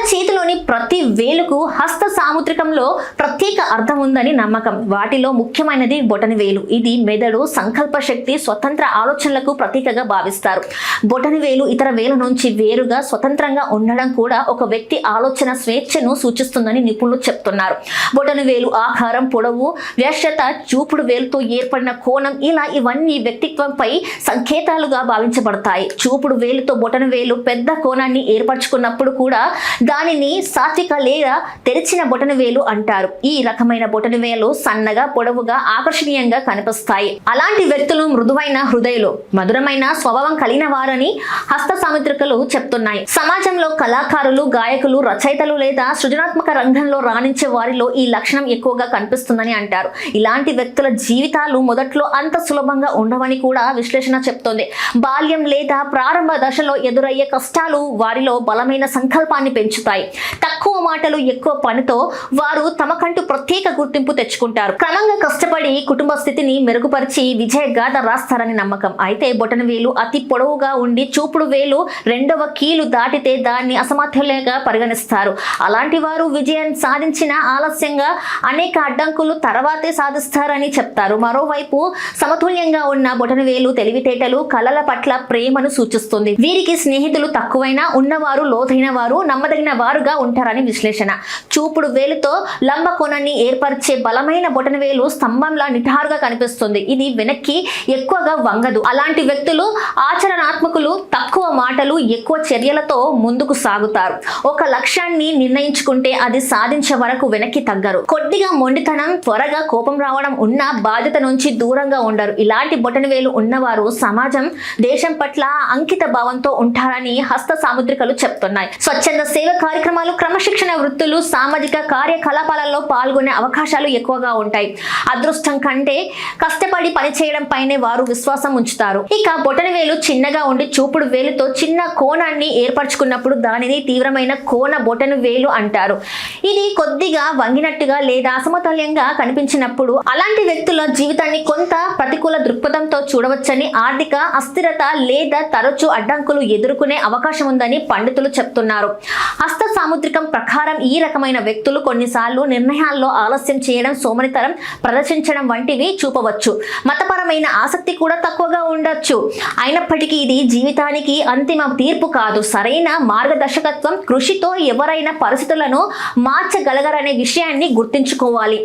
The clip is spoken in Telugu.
చేతిలోని ప్రతి వేలుకు హస్త సాముద్రికంలో ప్రత్యేక అర్థం ఉందని నమ్మకం. వాటిలో ముఖ్యమైనది బొటని వేలు. ఇది మెదడు, సంకల్ప శక్తి, స్వతంత్ర ఆలోచనలకు ప్రతీకగా భావిస్తారు. బొటని వేలు ఇతర వేల నుంచి వేరుగా స్వతంత్రంగా ఉండడం కూడా ఒక వ్యక్తి ఆలోచన స్వేచ్ఛను సూచిస్తుందని నిపుణులు చెప్తున్నారు. బొటని వేలు ఆకారం, పొడవు, వ్యాసత, చూపుడు వేలుతో ఏర్పడిన కోణం, ఇవన్నీ వ్యక్తిత్వంపై సంకేతాలుగా భావించబడతాయి. చూపుడు వేలుతో బొటని వేలు పెద్ద కోణాన్ని ఏర్పరచుకున్నప్పుడు కూడా దానిని సాత్విక లేదా తెరిచిన బొటని వేలు అంటారు. ఈ రకమైన బొటని వేలు సన్నగా, పొడవుగా, ఆకర్షణీయంగా కనిపిస్తాయి. అలాంటి వ్యక్తులు మృదువైన హృదయులు, మధురమైన స్వభావం కలిగిన వారని హస్త సాముద్రికలు చెప్తున్నాయి. సమాజంలో కళాకారులు, గాయకులు, రచయితలు లేదా సృజనాత్మక రంగంలో రాణించే వారిలో ఈ లక్షణం ఎక్కువగా కనిపిస్తుందని అంటారు. ఇలాంటి వ్యక్తుల జీవితాలు మొదట్లో అంత సులభంగా ఉండవని కూడా విశ్లేషణ చెప్తోంది. బాల్యం లేదా ప్రారంభ దశలో ఎదురయ్యే కష్టాలు వారిలో బలమైన సంకల్పాన్ని పెంచుతాయి. తక్కువ మాటలు, ఎక్కువ పనితో వారు తమకంటూ ప్రత్యేక గుర్తింపు తెచ్చుకుంటారు. క్రమంగా కష్టపడి కుటుంబ స్థితిని మెరుగుపరిచి విజయ గాథ రాస్తారని నమ్మకం. అయితే బొటన వేలు అతి పొడవుగా ఉండి చూపుడు వేలు రెండవ కీలు దాటితే దాన్ని అసమర్థులుగా పరిగణిస్తారు. అలాంటి వారు విజయం సాధించిన ఆలస్యంగా అనేక అడ్డంకులు తర్వాతే సాధిస్తారని చెప్తారు. మరోవైపు సమతుల్యంగా ఉన్న బొటన వేలు తెలివితేటలు, కళల పట్ల ప్రేమను సూచిస్తుంది. వీరికి స్నేహితులు తక్కువైనా ఉన్నవారు లోతైన వారు, నమ్మదగిన వారుగా ఉంటారని విశ్లేషణ. చూపుడు వేలుతో లంబ కోణాన్ని ఏర్పరిచే బలమైన బొటన వేలు స్తంభంలా నిటారుగా కనిపిస్తుంది. ఇది వెనక్కి ఎక్కువగా వంగదు. అలాంటి వ్యక్తులు ఆచరణాత్మకులు, తక్కువ మాటలు, ఎక్కువ చర్యలతో ముందుకు సాగుతారు. ఒక లక్ష్యాన్ని నిర్ణయించుకుంటే అది సాధించే వరకు వెనక్కి తగ్గరు. కొద్దిగా మొండితనం, త్వరగా కోపం రావడం ఉన్న బాధ్యత నుంచి దూరంగా ఉండరు. ఇలాంటి బొటన వేలు ఉన్నవారు సమాజం, దేశం పట్ల అంకిత భావంతో ఉంటారని హస్త సాముద్రికలు చెప్తున్నాయి. స్వచ్ఛంద సేవ కార్యక్రమాలు, క్రమశిక్షణ వృత్తులు, సామాజిక కార్యకలాపాలలో పాల్గొనే అవకాశాలు ఎక్కువగా ఉంటాయి. అదృష్టం కంటే కష్టపడి పనిచేయడం పైనే వారు విశ్వాసం ఉంచుతారు. ఇక బొటన వేలు చిన్నగా ఉండి చూపుడు వేలుతో చిన్న కోణాన్ని ఏర్పరచుకున్నప్పుడు దానిని తీవ్రమైన కోణ బొటన వేలు అంటారు. ఇది కొద్దిగా వంగినట్టుగా లేదా అసమతుల్యంగా కనిపించినప్పుడు అలాంటి వ్యక్తుల జీవితాన్ని కొంత ప్రతికూల దృక్పథంతో చూడవచ్చని, ఆర్థిక అస్థిరత లేదా తరచూ అడ్డంకులు ఎదుర్కొనే అవకాశం ఉందని పండితులు చెప్తున్నారు. హస్త సాముద్రికం ప్రకారం ఈ రకమైన వ్యక్తులు కొన్నిసార్లు నిర్ణయాల్లో ఆలస్యం చేయడం, సోమరితనం ప్రదర్శించడం వంటివి చూపవచ్చు. మతపరమైన ఆసక్తి కూడా తక్కువగా ఉండొచ్చు. అయినప్పటికీ ఇది జీవితానికి అంతిమ తీర్పు కాదు. సరైన మార్గదర్శకత్వం, కృషితో ఎవరైనా పరిస్థితులను మార్చగలగరనే విషయాన్ని గుర్తుంచుకోవాలి.